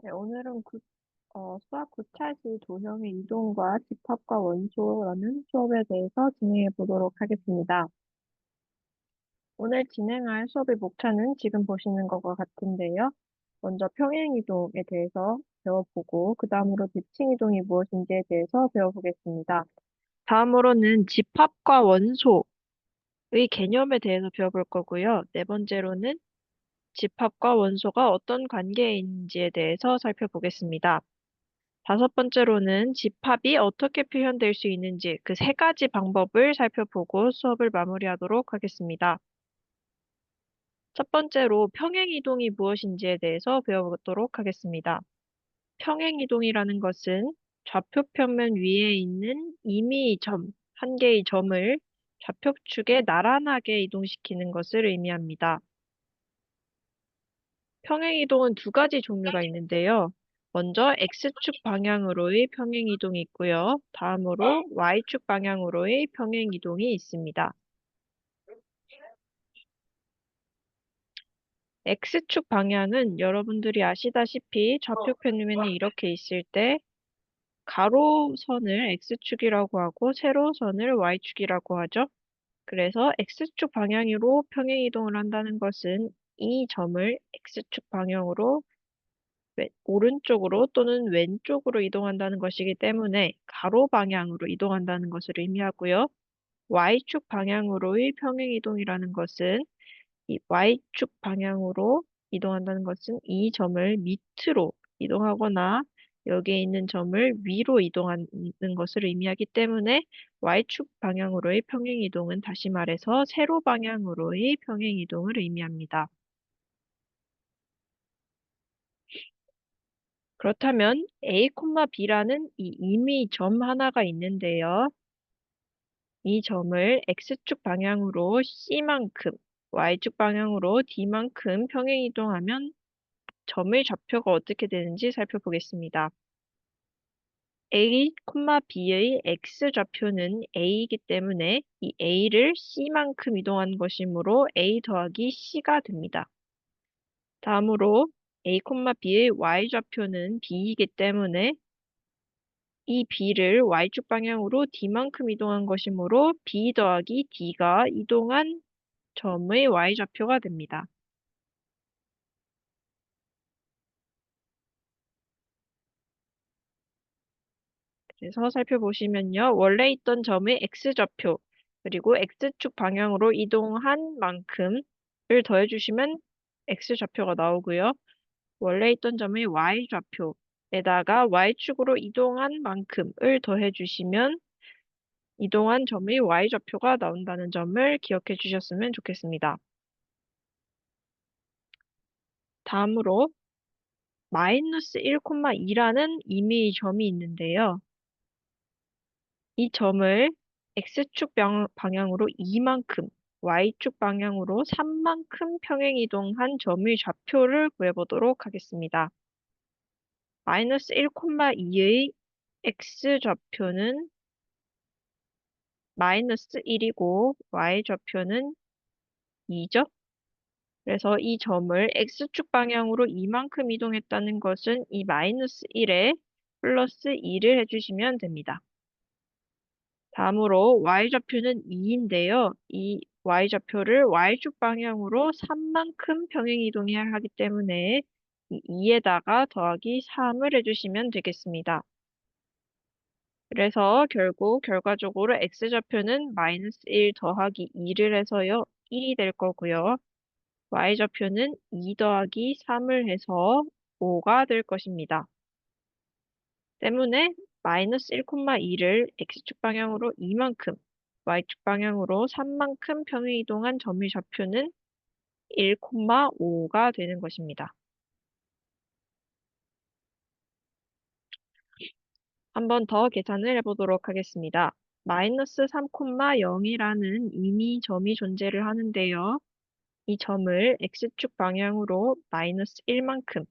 네, 오늘은 수학 구차시 도형의 이동과 집합과 원소라는 수업에 대해서 진행해 보도록 하겠습니다. 오늘 진행할 수업의 목차는 지금 보시는 것과 같은데요. 먼저 평행이동에 대해서 배워보고, 그 다음으로 대칭이동이 무엇인지에 대해서 배워보겠습니다. 다음으로는 집합과 원소의 개념에 대해서 배워볼 거고요. 네 번째로는 집합과 원소가 어떤 관계에 있는지에 대해서 살펴보겠습니다. 다섯 번째로는 집합이 어떻게 표현될 수 있는지 그 세 가지 방법을 살펴보고 수업을 마무리하도록 하겠습니다. 첫 번째로 평행이동이 무엇인지에 대해서 배워보도록 하겠습니다. 평행이동이라는 것은 좌표 평면 위에 있는 임의의 점, 한 개의 점을 좌표축에 나란하게 이동시키는 것을 의미합니다. 평행이동은 두 가지 종류가 있는데요. 먼저 X축 방향으로의 평행이동이 있고요. 다음으로 Y축 방향으로의 평행이동이 있습니다. X축 방향은 여러분들이 아시다시피 좌표 평면이 이렇게 있을 때 가로선을 X축이라고 하고 세로선을 Y축이라고 하죠. 그래서 X축 방향으로 평행이동을 한다는 것은 이 점을 X축 방향으로 오른쪽으로 또는 왼쪽으로 이동한다는 것이기 때문에 가로 방향으로 이동한다는 것을 의미하고요. Y축 방향으로의 평행이동이라는 것은 이 Y축 방향으로 이동한다는 것은 이 점을 밑으로 이동하거나 여기에 있는 점을 위로 이동하는 것을 의미하기 때문에 Y축 방향으로의 평행이동은 다시 말해서 세로 방향으로의 평행이동을 의미합니다. 그렇다면 A, B라는 이 임의 점 하나가 있는데요. 이 점을 X축 방향으로 C만큼, Y축 방향으로 D만큼 평행이동하면 점의 좌표가 어떻게 되는지 살펴보겠습니다. A, B의 X좌표는 A이기 때문에 이 A를 C만큼 이동한 것이므로 A 더하기 C가 됩니다. 다음으로 A, B의 Y좌표는 B이기 때문에 이 B를 Y축 방향으로 D만큼 이동한 것이므로 B 더하기 D가 이동한 점의 Y좌표가 됩니다. 그래서 살펴보시면요. 원래 있던 점의 X좌표, 그리고 X축 방향으로 이동한 만큼을 더해주시면 X좌표가 나오고요. 원래 있던 점의 Y좌표에다가 Y축으로 이동한 만큼을 더해주시면 이동한 점의 Y좌표가 나온다는 점을 기억해 주셨으면 좋겠습니다. 다음으로 마이너스 1,2라는 임의의 점이 있는데요. 이 점을 X축 방향으로 2만큼, Y축 방향으로 3만큼 평행이동한 점의 좌표를 구해보도록 하겠습니다. 마이너스 1,2의 X좌표는 마이너스 1이고 Y좌표는 2죠. 그래서 이 점을 X축 방향으로 이만큼 이동했다는 것은 이 마이너스 1에 플러스 2를 해주시면 됩니다. 다음으로 Y좌표는 2인데요. 이 Y좌표를 Y축 방향으로 3만큼 평행 이동해야 하기 때문에 이 2에다가 더하기 3을 해주시면 되겠습니다. 그래서 결국 결과적으로 X좌표는 마이너스 1 더하기 2를 해서요. 1이 될 거고요. Y좌표는 2 더하기 3을 해서 5가 될 것입니다. 때문에 마이너스 1,2를 X축 방향으로 2만큼, Y축 방향으로 3만큼 평행이동한 점의 좌표는 1,5가 되는 것입니다. 한 번 더 계산을 해보도록 하겠습니다. 마이너스 3,0이라는 임의 점이 존재를 하는데요. 이 점을 X축 방향으로 마이너스 1만큼,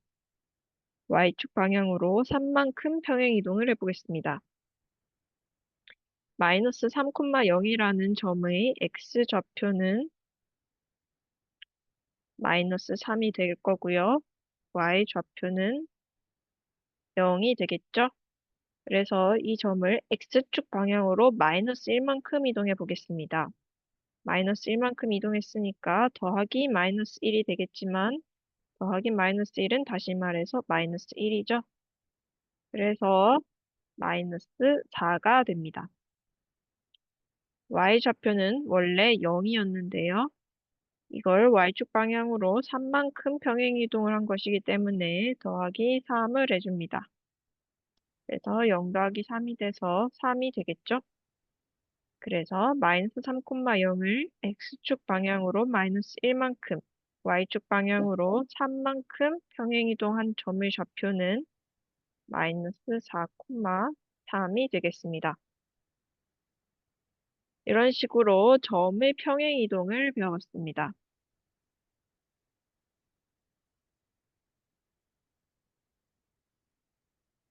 Y축 방향으로 3만큼 평행이동을 해보겠습니다. 마이너스 3,0이라는 점의 X좌표는 마이너스 3이 될 거고요. Y좌표는 0이 되겠죠? 그래서 이 점을 x축 방향으로 마이너스 1만큼 이동해 보겠습니다. 마이너스 1만큼 이동했으니까 더하기 마이너스 1이 되겠지만 더하기 마이너스 1은 다시 말해서 마이너스 1이죠. 그래서 마이너스 4가 됩니다. y좌표는 원래 0이었는데요. 이걸 y축 방향으로 3만큼 평행이동을 한 것이기 때문에 더하기 3을 해줍니다. 그래서 0 더하기 3이 돼서 3이 되겠죠? 그래서 마이너스 3,0을 x축 방향으로 마이너스 1만큼, y축 방향으로 3만큼 평행이동한 점의 좌표는 마이너스 4,3이 되겠습니다. 이런 식으로 점의 평행이동을 배웠습니다.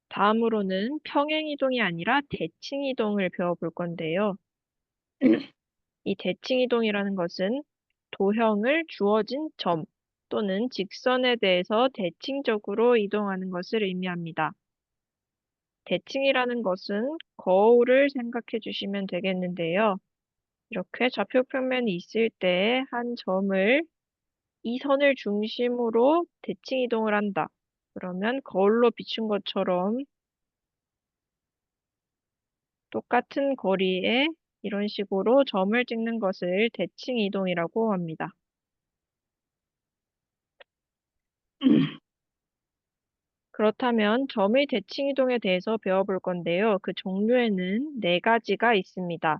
다음으로는 평행이동이 아니라 대칭이동을 배워볼 건데요. 이 대칭이동이라는 것은 도형을 주어진 점 또는 직선에 대해서 대칭적으로 이동하는 것을 의미합니다. 대칭이라는 것은 거울을 생각해 주시면 되겠는데요. 이렇게 좌표 평면이 있을 때 한 점을 이 선을 중심으로 대칭 이동을 한다. 그러면 거울로 비춘 것처럼 똑같은 거리에 이런 식으로 점을 찍는 것을 대칭 이동이라고 합니다. 그렇다면 점의 대칭 이동에 대해서 배워볼 건데요. 그 종류에는 네 가지가 있습니다.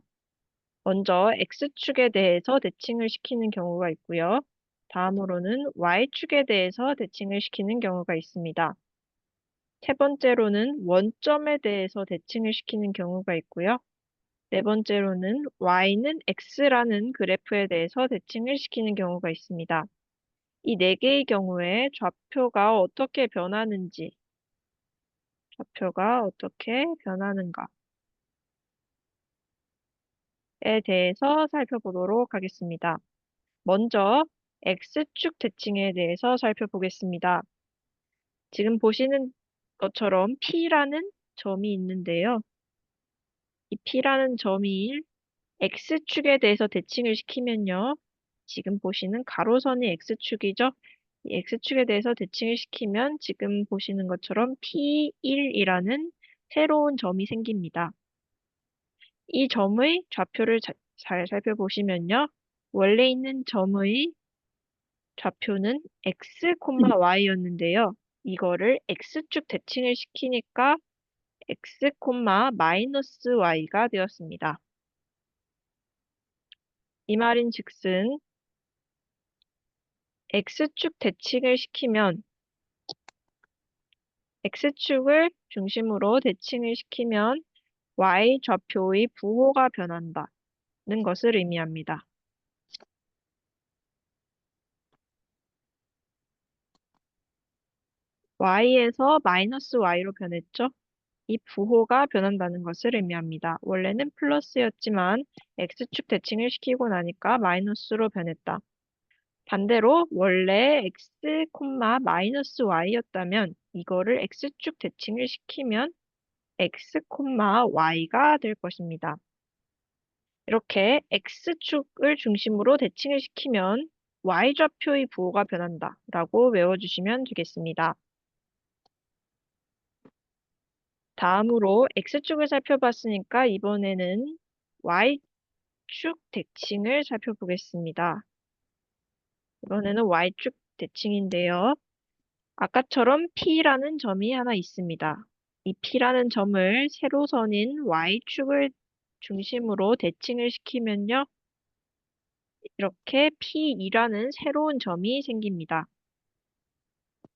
먼저 X축에 대해서 대칭을 시키는 경우가 있고요. 다음으로는 Y축에 대해서 대칭을 시키는 경우가 있습니다. 세 번째로는 원점에 대해서 대칭을 시키는 경우가 있고요. 네 번째로는 Y는 X라는 그래프에 대해서 대칭을 시키는 경우가 있습니다. 이 네 개의 경우에 좌표가 어떻게 변하는가에 대해서 살펴보도록 하겠습니다. 먼저 X축 대칭에 대해서 살펴보겠습니다. 지금 보시는 것처럼 P라는 점이 있는데요. 이 P라는 점이 X축에 대해서 대칭을 시키면요. 지금 보시는 가로선이 X축이죠. 이 X축에 대해서 대칭을 시키면 지금 보시는 것처럼 P1이라는 새로운 점이 생깁니다. 이 점의 좌표를 잘 살펴보시면요. 원래 있는 점의 좌표는 x, y였는데요. 이거를 x축 대칭을 시키니까 x, 마이너스 y가 되었습니다. 이 말인즉슨 x축 대칭을 시키면 x축을 중심으로 대칭을 시키면 y 좌표의 부호가 변한다는 것을 의미합니다. y에서 마이너스 y로 변했죠? 이 부호가 변한다는 것을 의미합니다. 원래는 플러스였지만 x축 대칭을 시키고 나니까 마이너스로 변했다. 반대로 원래 x, 마이너스 y였다면 이거를 x축 대칭을 시키면 x, y가 될 것입니다. 이렇게 x축을 중심으로 대칭을 시키면 y좌표의 부호가 변한다 라고 외워주시면 되겠습니다. 다음으로 x축을 살펴봤으니까 이번에는 y축 대칭을 살펴보겠습니다. 이번에는 y축 대칭인데요. 아까처럼 P라는 점이 하나 있습니다. 이 P라는 점을 세로선인 y축을 중심으로 대칭을 시키면요. 이렇게 P2라는 새로운 점이 생깁니다.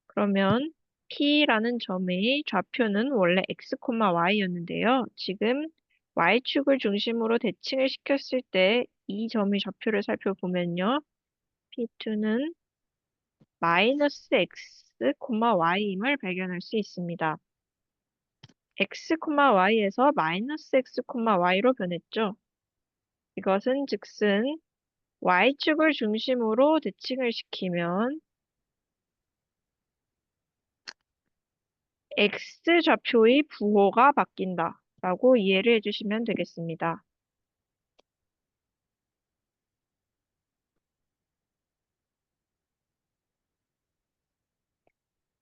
그러면 P라는 점의 좌표는 원래 x, y였는데요. 지금 y축을 중심으로 대칭을 시켰을 때 이 점의 좌표를 살펴보면요. P2는 마이너스 x, y임을 발견할 수 있습니다. x, y에서 마이너스 x, y로 변했죠. 이것은 즉슨 y축을 중심으로 대칭을 시키면 x좌표의 부호가 바뀐다 라고 이해를 해주시면 되겠습니다.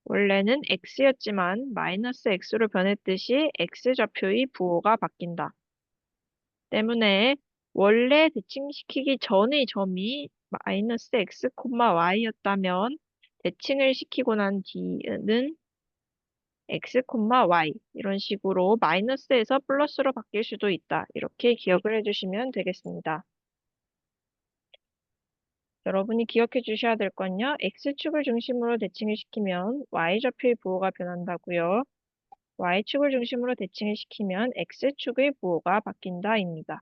원래는 x였지만 마이너스 x로 변했듯이 x좌표의 부호가 바뀐다. 때문에 원래 대칭시키기 전의 점이 마이너스 x, y였다면 대칭을 시키고 난 뒤는 x, y 이런 식으로 마이너스에서 플러스로 바뀔 수도 있다. 이렇게 기억을 해주시면 되겠습니다. 여러분이 기억해 주셔야 될 건요. x축을 중심으로 대칭을 시키면 y좌표의 부호가 변한다고요. y축을 중심으로 대칭을 시키면 x축의 부호가 바뀐다입니다.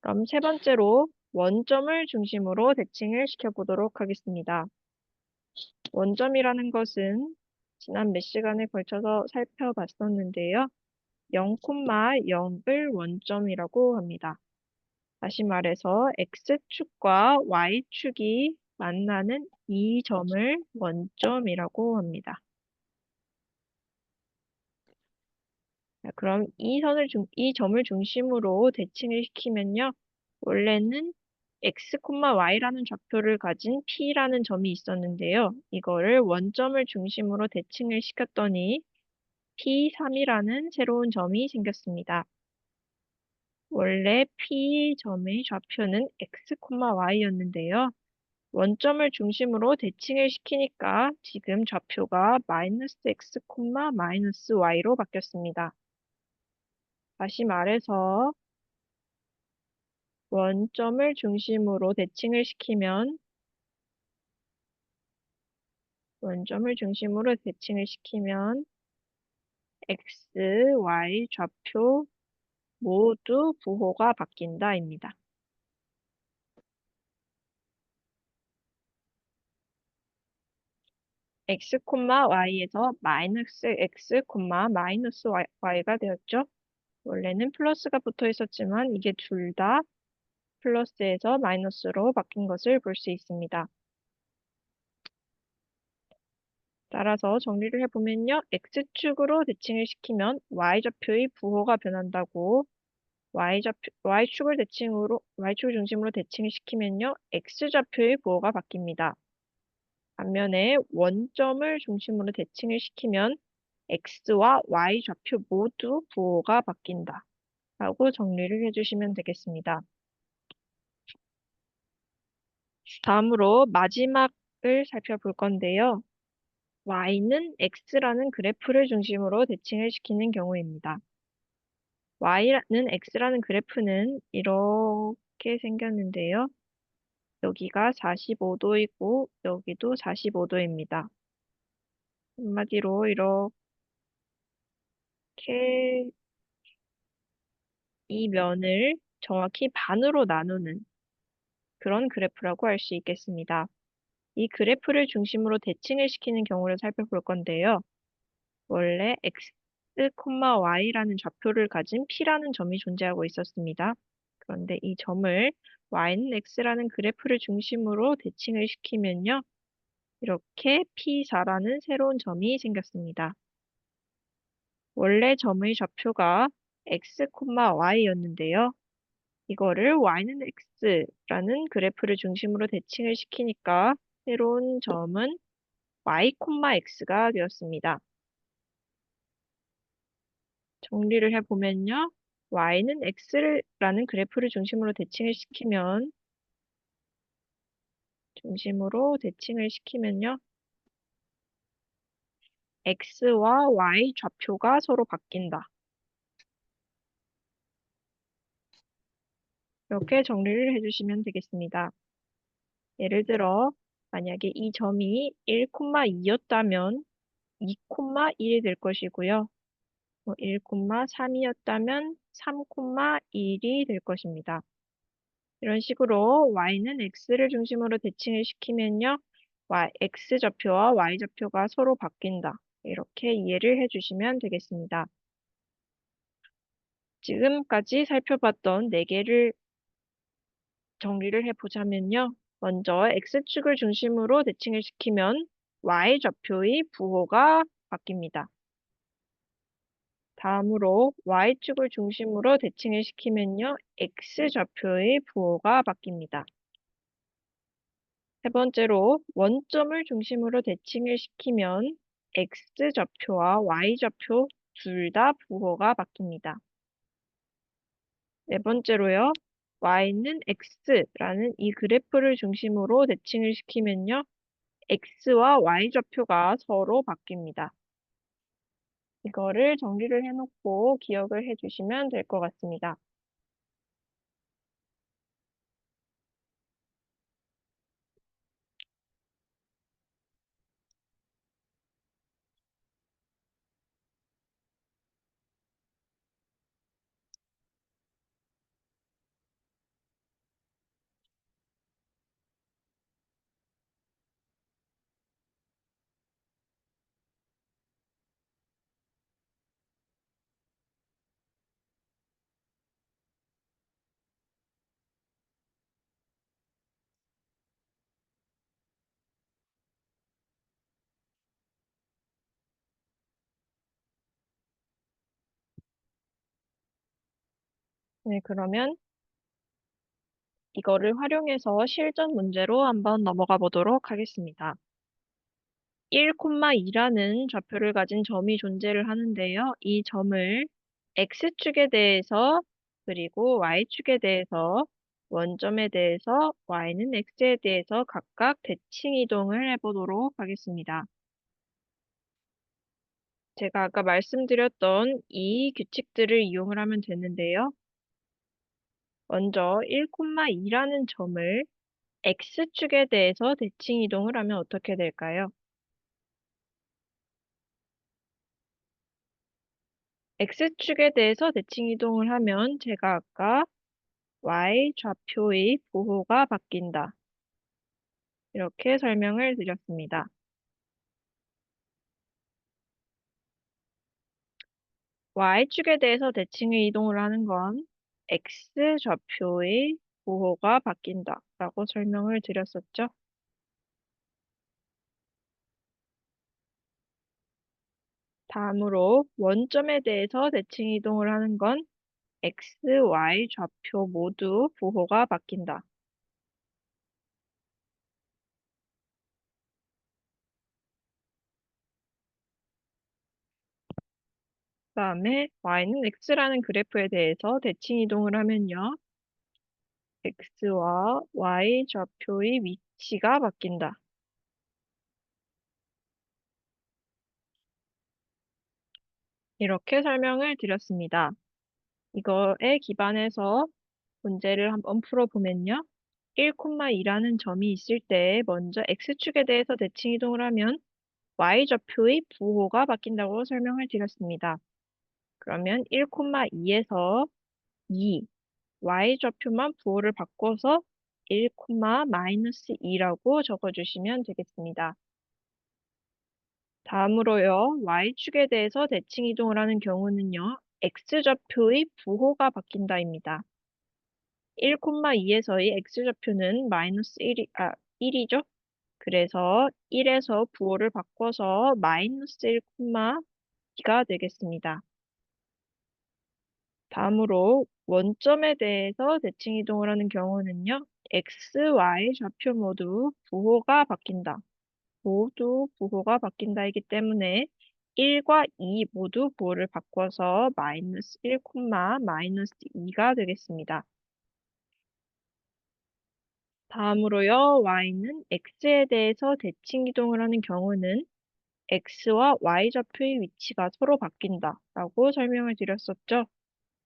그럼 세 번째로 원점을 중심으로 대칭을 시켜보도록 하겠습니다. 원점이라는 것은 지난 몇 시간에 걸쳐서 살펴봤었는데요. 0,0을 원점이라고 합니다. 다시 말해서 x축과 y축이 만나는 이 점을 원점이라고 합니다. 자, 그럼 이 점을 중심으로 대칭을 시키면요. 원래는 x, y라는 좌표를 가진 P라는 점이 있었는데요. 이거를 원점을 중심으로 대칭을 시켰더니 P3이라는 새로운 점이 생겼습니다. 원래 P점의 좌표는 x, y였는데요. 원점을 중심으로 대칭을 시키니까 지금 좌표가 마이너스 x, 마이너스 y로 바뀌었습니다. 다시 말해서 원점을 중심으로 대칭을 시키면 x, y 좌표 모두 부호가 바뀐다입니다. x, y에서 마이너스 x, 마이너스 y가 되었죠. 원래는 플러스가 붙어 있었지만 이게 둘 다 플러스에서 마이너스로 바뀐 것을 볼 수 있습니다. 따라서 정리를 해보면요. x축으로 대칭을 시키면 y좌표의 부호가 변한다고 y축을 중심으로 대칭을 시키면요. x좌표의 부호가 바뀝니다. 반면에 원점을 중심으로 대칭을 시키면 x와 y좌표 모두 부호가 바뀐다. 라고 정리를 해주시면 되겠습니다. 다음으로 마지막을 살펴볼 건데요. y는 x라는 그래프를 중심으로 대칭을 시키는 경우입니다. y는 x라는 그래프는 이렇게 생겼는데요. 여기가 45도이고 여기도 45도입니다. 한마디로 이렇게 이 면을 정확히 반으로 나누는 그런 그래프라고 할 수 있겠습니다. 이 그래프를 중심으로 대칭을 시키는 경우를 살펴볼 건데요. 원래 x, y라는 좌표를 가진 p라는 점이 존재하고 있었습니다. 그런데 이 점을 y는 x라는 그래프를 중심으로 대칭을 시키면요. 이렇게 P4라는 새로운 점이 생겼습니다. 원래 점의 좌표가 x, y였는데요. 이거를 y는 x라는 그래프를 중심으로 대칭을 시키니까 새로운 점은 y, x가 되었습니다. 정리를 해보면요. y는 x라는 그래프를 중심으로 대칭을 시키면요. x와 y 좌표가 서로 바뀐다. 이렇게 정리를 해주시면 되겠습니다. 예를 들어 만약에 이 점이 1,2였다면 2,1이 될 것이고요. 1,3이었다면 3,1이 될 것입니다. 이런 식으로 y는 x를 중심으로 대칭을 시키면요. x좌표와 y좌표가 서로 바뀐다. 이렇게 이해를 해주시면 되겠습니다. 지금까지 살펴봤던 4개를 정리를 해보자면요. 먼저 x축을 중심으로 대칭을 시키면 y좌표의 부호가 바뀝니다. 다음으로 y축을 중심으로 대칭을 시키면요. x좌표의 부호가 바뀝니다. 세 번째로 원점을 중심으로 대칭을 시키면 x좌표와 y좌표 둘 다 부호가 바뀝니다. 네 번째로요. y는 x라는 이 그래프를 중심으로 대칭을 시키면요. x와 y좌표가 서로 바뀝니다. 이거를 정리를 해놓고 기억을 해주시면 될 것 같습니다. 네, 그러면 이거를 활용해서 실전 문제로 한번 넘어가 보도록 하겠습니다. 1,2라는 좌표를 가진 점이 존재를 하는데요. 이 점을 x축에 대해서 그리고 y축에 대해서 원점에 대해서 y는 x에 대해서 각각 대칭 이동을 해보도록 하겠습니다. 제가 아까 말씀드렸던 이 규칙들을 이용을 하면 되는데요. 먼저 1,2라는 점을 x축에 대해서 대칭 이동을 하면 어떻게 될까요? x축에 대해서 대칭 이동을 하면 제가 아까 y좌표의 부호가 바뀐다. 이렇게 설명을 드렸습니다. y축에 대해서 대칭을 이동을 하는 건 x좌표의 부호가 바뀐다. 라고 설명을 드렸었죠. 다음으로 원점에 대해서 대칭 이동을 하는 건 x, y 좌표 모두 부호가 바뀐다. 그 다음에 y는 x라는 그래프에 대해서 대칭 이동을 하면요. x와 y 좌표의 위치가 바뀐다. 이렇게 설명을 드렸습니다. 이거에 기반해서 문제를 한번 풀어보면요. 1,2라는 점이 있을 때 먼저 x축에 대해서 대칭 이동을 하면 y좌표의 부호가 바뀐다고 설명을 드렸습니다. 그러면 1,2에서 2, y좌표만 부호를 바꿔서 1,-2라고 적어주시면 되겠습니다. 다음으로요, y축에 대해서 대칭 이동을 하는 경우는요, x좌표의 부호가 바뀐다입니다. 1,2에서의 x좌표는 -1이죠? 그래서 1에서 부호를 바꿔서 -1,2가 되겠습니다. 다음으로 원점에 대해서 대칭 이동을 하는 경우는요. x, y 좌표 모두 부호가 바뀐다. 모두 부호가 바뀐다이기 때문에 1과 2 모두 부호를 바꿔서 -1, -2가 되겠습니다. 다음으로요. y는 x에 대해서 대칭 이동을 하는 경우는 x와 y 좌표의 위치가 서로 바뀐다 라고 설명을 드렸었죠.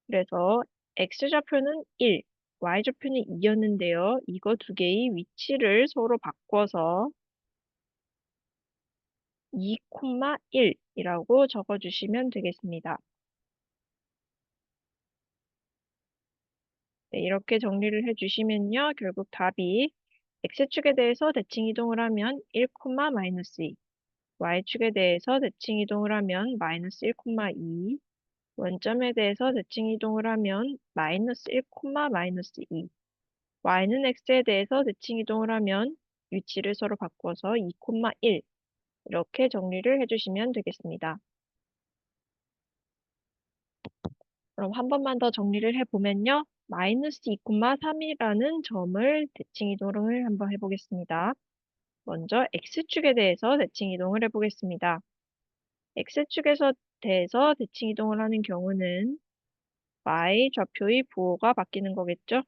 그래서 x좌표는 1, y좌표는 2였는데요. 이거 두 개의 위치를 서로 바꿔서 2,1이라고 적어주시면 되겠습니다. 네, 이렇게 정리를 해주시면요. 결국 답이 x축에 대해서 대칭 이동을 하면 1,-2, y축에 대해서 대칭 이동을 하면 -1,2, 원점에 대해서 대칭 이동을 하면 -1, y는 x에 대해서 대칭 이동을 하면 위치를 서로 바꿔서 2,1 이렇게 정리를 해주시면 되겠습니다. 그럼 한 번만 더 정리를 해보면요. 마이너스 2,3이라는 점을 대칭 이동을 한번 해보겠습니다. 먼저 X축에 대해서 대칭 이동을 해보겠습니다. X축에서 대해서 대칭 이동을 하는 경우는 Y 좌표의 부호가 바뀌는 거겠죠?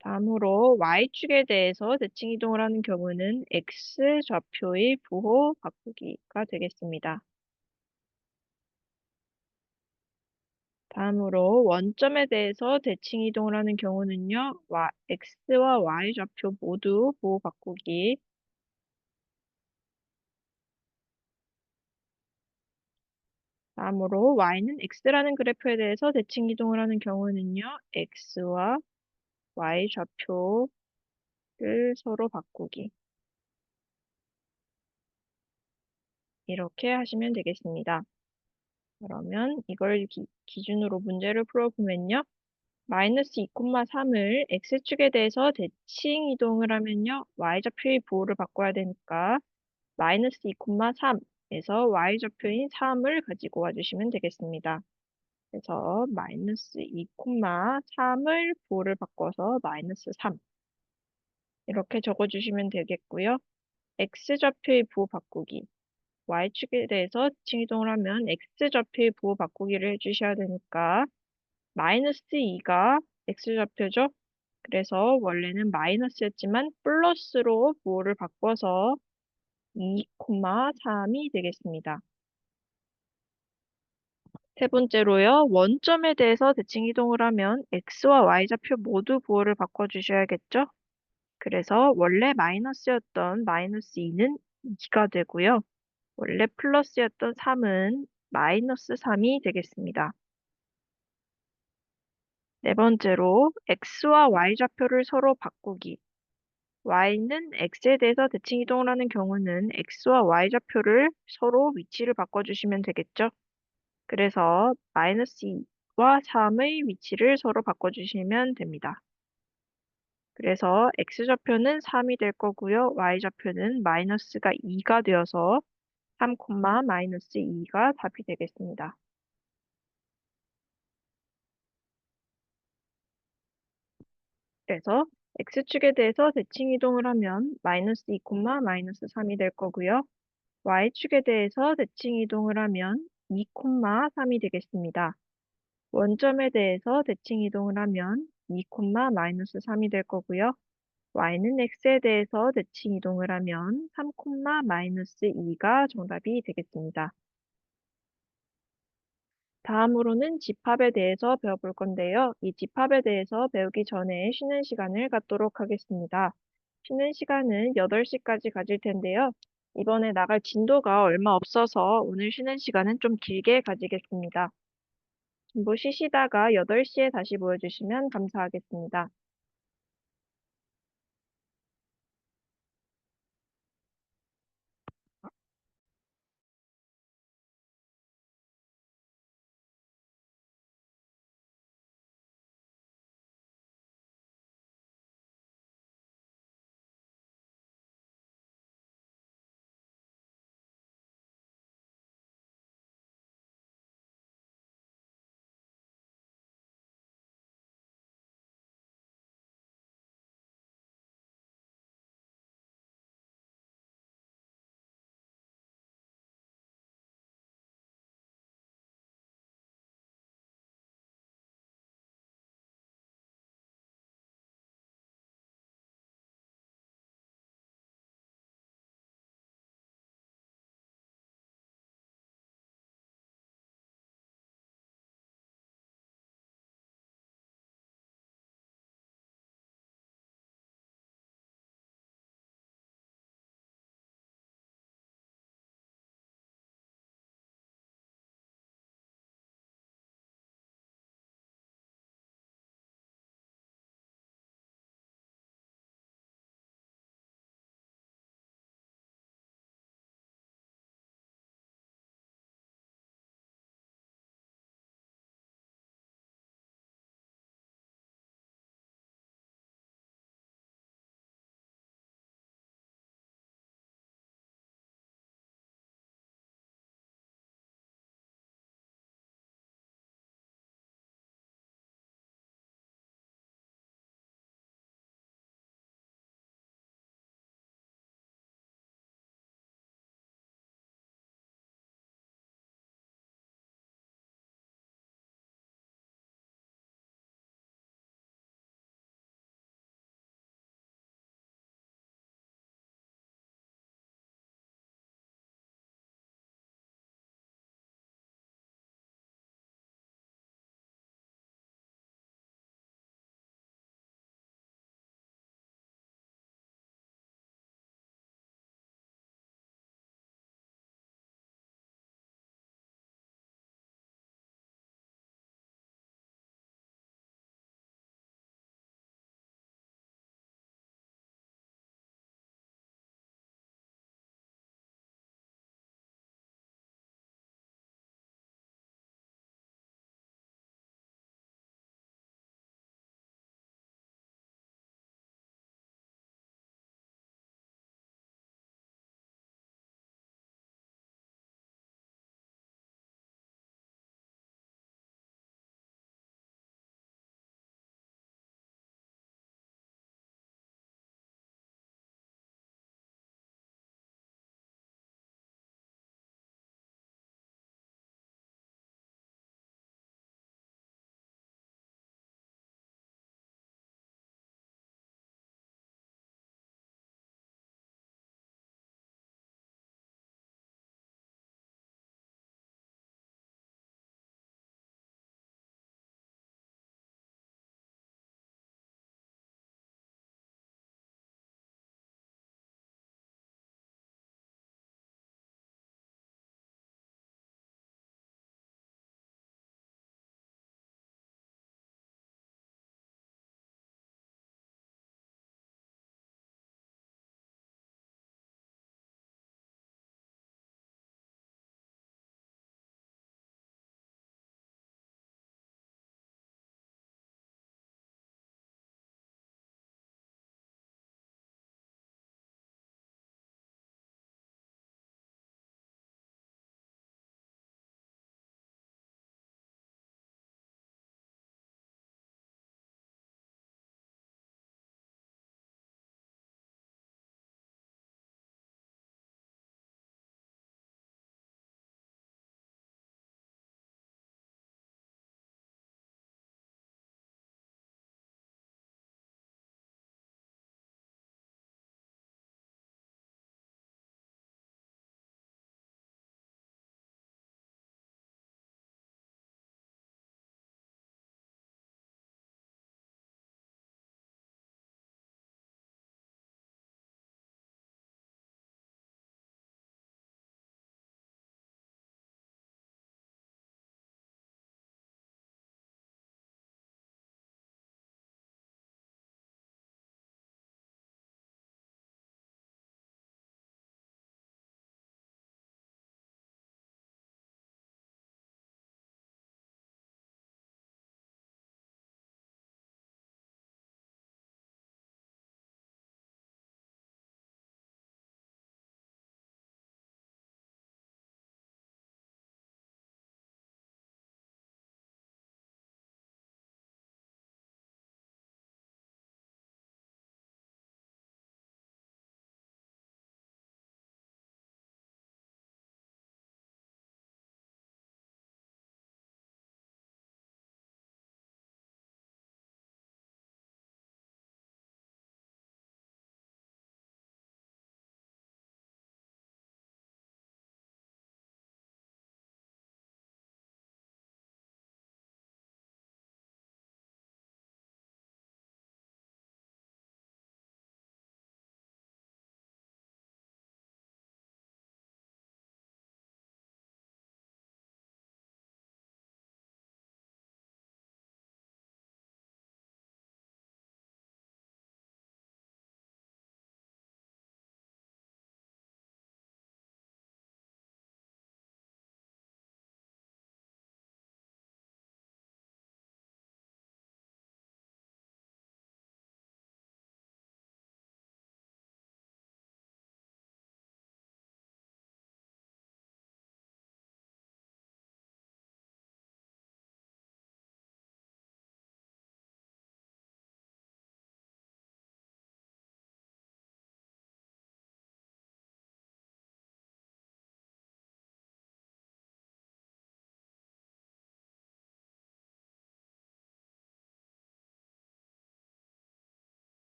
다음으로 Y축에 대해서 대칭 이동을 하는 경우는 X 좌표의 부호 바꾸기가 되겠습니다. 다음으로 원점에 대해서 대칭 이동을 하는 경우는요. X와 Y 좌표 모두 부호 바꾸기. 다음으로 Y는 X라는 그래프에 대해서 대칭 이동을 하는 경우는요. X와 Y 좌표를 서로 바꾸기. 이렇게 하시면 되겠습니다. 그러면 이걸 기준으로 문제를 풀어보면요. 마이너스 2,3을 X축에 대해서 대칭 이동을 하면요. Y좌표의 부호를 바꿔야 되니까 마이너스 2,3에서 Y좌표인 3을 가지고 와주시면 되겠습니다. 그래서 마이너스 2,3을 부호를 바꿔서 마이너스 3 이렇게 적어주시면 되겠고요. X좌표의 부호 바꾸기. Y축에 대해서 대칭 이동을 하면 X좌표의 부호 바꾸기를 해주셔야 되니까 마이너스 2가 X좌표죠. 그래서 원래는 마이너스였지만 플러스로 부호를 바꿔서 2,3이 되겠습니다. 세 번째로요. 원점에 대해서 대칭 이동을 하면 X와 Y좌표 모두 부호를 바꿔주셔야겠죠. 그래서 원래 마이너스였던 마이너스 2는 2가 되고요. 원래 플러스였던 3은 마이너스 3이 되겠습니다. 네 번째로 X와 Y좌표를 서로 바꾸기. Y는 X에 대해서 대칭 이동을 하는 경우는 X와 Y좌표를 서로 위치를 바꿔주시면 되겠죠. 그래서 마이너스 2와 3의 위치를 서로 바꿔주시면 됩니다. 그래서 X좌표는 3이 될 거고요. Y좌표는 마이너스가 2가 되어서 3, 마이너스 2가 답이 되겠습니다. 그래서 X축에 대해서 대칭 이동을 하면 마이너스 2, 마이너스 3이 될 거고요. Y축에 대해서 대칭 이동을 하면 2, 3이 되겠습니다. 원점에 대해서 대칭 이동을 하면 2, 마이너스 3이 될 거고요. Y는 X에 대해서 대칭 이동을 하면 3, 마이너스 2가 정답이 되겠습니다. 다음으로는 집합에 대해서 배워볼 건데요. 이 집합에 대해서 배우기 전에 쉬는 시간을 갖도록 하겠습니다. 쉬는 시간은 8시까지 가질 텐데요. 이번에 나갈 진도가 얼마 없어서 오늘 쉬는 시간은 좀 길게 가지겠습니다. 전부 쉬시다가 8시에 다시 모여주시면 감사하겠습니다.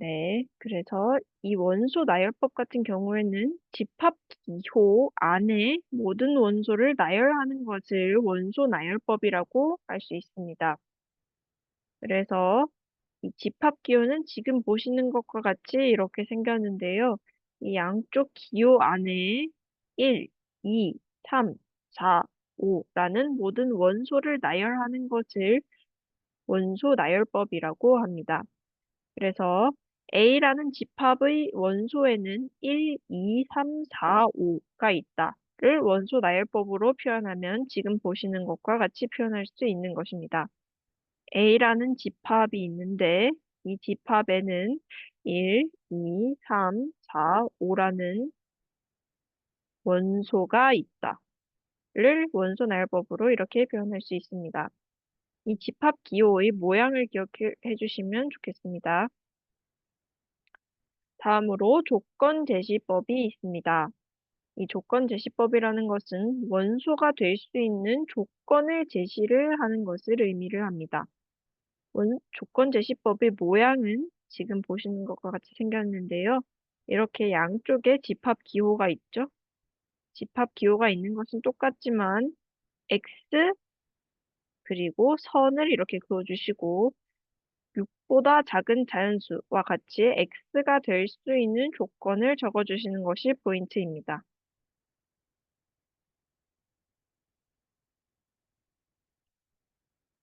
네, 그래서 이 원소 나열법 같은 경우에는 집합 기호 안에 모든 원소를 나열하는 것을 원소 나열법이라고 할 수 있습니다. 그래서 이 집합 기호는 지금 보시는 것과 같이 이렇게 생겼는데요. 이 양쪽 기호 안에 1, 2, 3, 4, 5라는 모든 원소를 나열하는 것을 원소 나열법이라고 합니다. 그래서 A라는 집합의 원소에는 1, 2, 3, 4, 5가 있다를 원소 나열법으로 표현하면 지금 보시는 것과 같이 표현할 수 있는 것입니다. A라는 집합이 있는데 이 집합에는 1, 2, 3, 4, 5라는 원소가 있다를 원소 나열법으로 이렇게 표현할 수 있습니다. 이 집합 기호의 모양을 기억해 주시면 좋겠습니다. 다음으로 조건 제시법이 있습니다. 이 조건 제시법이라는 것은 원소가 될 수 있는 조건을 제시를 하는 것을 의미를 합니다. 조건 제시법의 모양은 지금 보시는 것과 같이 생겼는데요. 이렇게 양쪽에 집합 기호가 있죠. 집합 기호가 있는 것은 똑같지만 X 그리고 선을 이렇게 그어주시고 6보다 작은 자연수와 같이 X가 될 수 있는 조건을 적어주시는 것이 포인트입니다.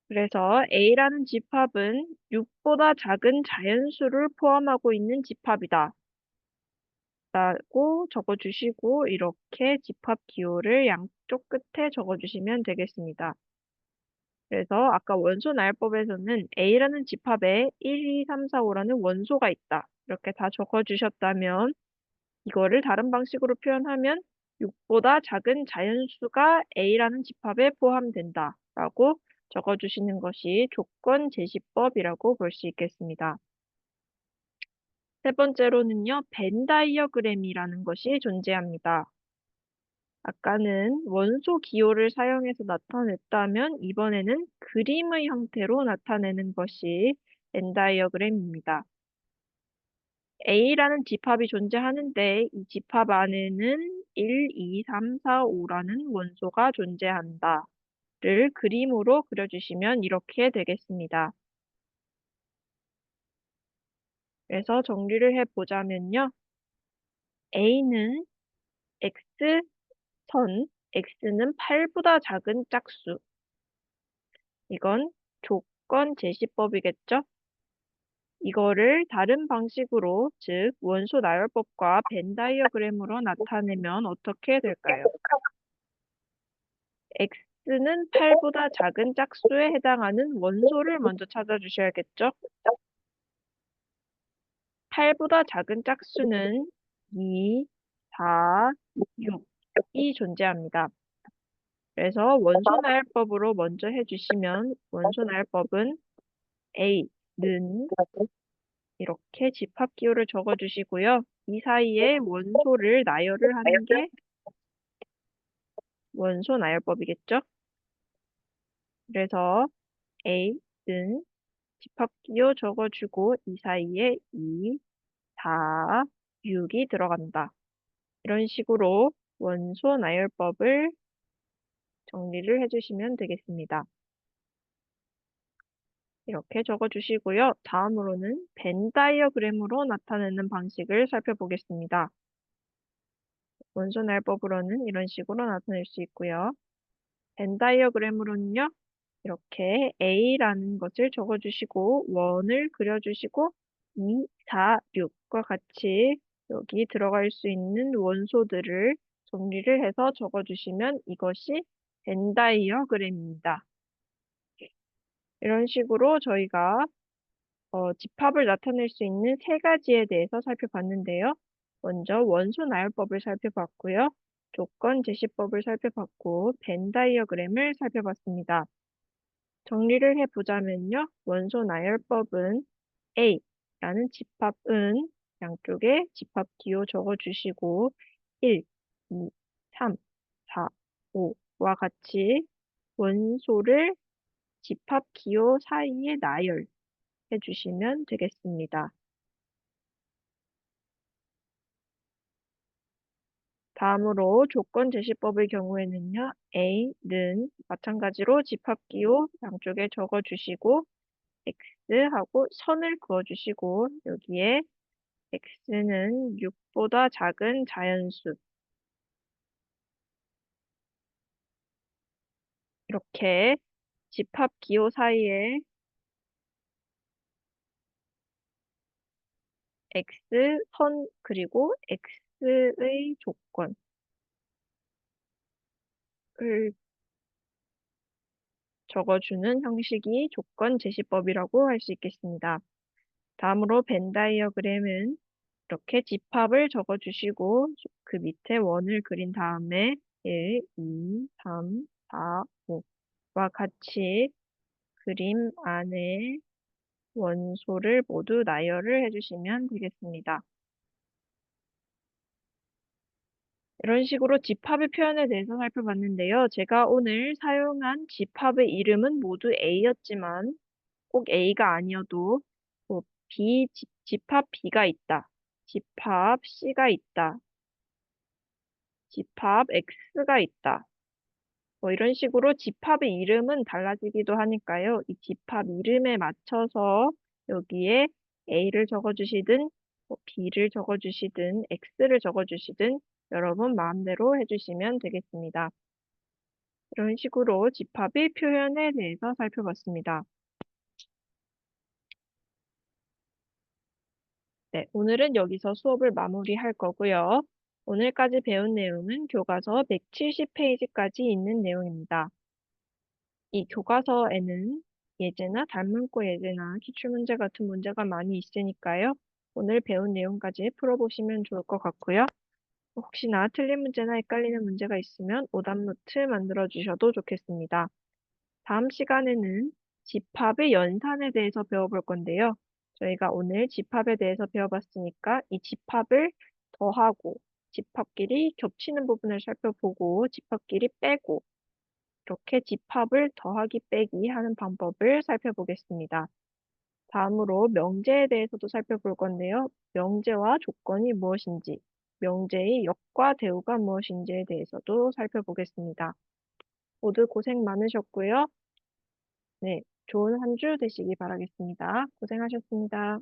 그래서 A라는 집합은 6보다 작은 자연수를 포함하고 있는 집합이다. 라고 적어주시고 이렇게 집합 기호를 양쪽 끝에 적어주시면 되겠습니다. 그래서 아까 원소 나열법에서는 A라는 집합에 1, 2, 3, 4, 5라는 원소가 있다. 이렇게 다 적어주셨다면 이거를 다른 방식으로 표현하면 6보다 작은 자연수가 A라는 집합에 포함된다. 라고 적어주시는 것이 조건 제시법이라고 볼 수 있겠습니다. 세 번째로는요, 벤 다이어그램이라는 것이 존재합니다. 아까는 원소 기호를 사용해서 나타냈다면 이번에는 그림의 형태로 나타내는 것이 벤 다이어그램입니다. A라는 집합이 존재하는데 이 집합 안에는 1, 2, 3, 4, 5라는 원소가 존재한다. 를 그림으로 그려주시면 이렇게 되겠습니다. 그래서 정리를 해보자면요. A는 X선, X는 8보다 작은 짝수. 이건 조건 제시법이겠죠? 이거를 다른 방식으로, 즉 원소 나열법과 벤 다이어그램으로 나타내면 어떻게 될까요? X는 8보다 작은 짝수에 해당하는 원소를 먼저 찾아주셔야겠죠? 8보다 작은 짝수는 2, 4, 6이 존재합니다. 그래서 원소 나열법으로 먼저 해주시면 원소 나열법은 A는 이렇게 집합 기호를 적어주시고요. 이 사이에 원소를 나열을 하는 게 원소 나열법이겠죠? 그래서 A는 집합 기호 적어주고 이 사이에 2, 4, 6이 들어간다. 이런 식으로 원소 나열법을 정리를 해주시면 되겠습니다. 이렇게 적어주시고요. 다음으로는 벤 다이어그램으로 나타내는 방식을 살펴보겠습니다. 원소 나열법으로는 이런 식으로 나타낼 수 있고요. 벤 다이어그램으로는요. 이렇게 A라는 것을 적어주시고 원을 그려주시고 2, 4, 6과 같이 여기 들어갈 수 있는 원소들을 정리를 해서 적어주시면 이것이 벤 다이어그램입니다. 이런 식으로 저희가 집합을 나타낼 수 있는 세 가지에 대해서 살펴봤는데요. 먼저 원소 나열법을 살펴봤고요. 조건 제시법을 살펴봤고 벤 다이어그램을 살펴봤습니다. 정리를 해보자면요. 원소 나열법은 A라는 집합은 양쪽에 집합 기호 적어주시고 1, 2, 3, 4, 5와 같이 원소를 집합 기호 사이에 나열해 주시면 되겠습니다. 다음으로 조건 제시법의 경우에는요. A는 마찬가지로 집합기호 양쪽에 적어주시고 X하고 선을 그어주시고 여기에 X는 6보다 작은 자연수 이렇게 집합기호 사이에 X 선 그리고 X의 조건을 적어주는 형식이 조건 제시법이라고 할 수 있겠습니다. 다음으로 벤 다이어그램은 이렇게 집합을 적어주시고 그 밑에 원을 그린 다음에 1, 2, 3, 4, 5와 같이 그림 안에 원소를 모두 나열을 해주시면 되겠습니다. 이런 식으로 집합의 표현에 대해서 살펴봤는데요. 제가 오늘 사용한 집합의 이름은 모두 A였지만 꼭 A가 아니어도 뭐 집합 B가 있다. 집합 C가 있다. 집합 X가 있다. 뭐 이런 식으로 집합의 이름은 달라지기도 하니까요. 이 집합 이름에 맞춰서 여기에 A를 적어주시든 B를 적어주시든 X를 적어주시든 여러분 마음대로 해주시면 되겠습니다. 이런 식으로 집합의 표현에 대해서 살펴봤습니다. 네, 오늘은 여기서 수업을 마무리할 거고요. 오늘까지 배운 내용은 교과서 170페이지까지 있는 내용입니다. 이 교과서에는 예제나 닮문구 예제나 기출문제 같은 문제가 많이 있으니까요. 오늘 배운 내용까지 풀어보시면 좋을 것 같고요. 혹시나 틀린 문제나 헷갈리는 문제가 있으면 오답노트 만들어 주셔도 좋겠습니다. 다음 시간에는 집합의 연산에 대해서 배워볼 건데요. 저희가 오늘 집합에 대해서 배워봤으니까 이 집합을 더하고 집합끼리 겹치는 부분을 살펴보고 집합끼리 빼고 이렇게 집합을 더하기 빼기 하는 방법을 살펴보겠습니다. 다음으로 명제에 대해서도 살펴볼 건데요. 명제와 조건이 무엇인지, 명제의 역과 대우가 무엇인지에 대해서도 살펴보겠습니다. 모두 고생 많으셨고요. 네, 좋은 한 주 되시기 바라겠습니다. 고생하셨습니다.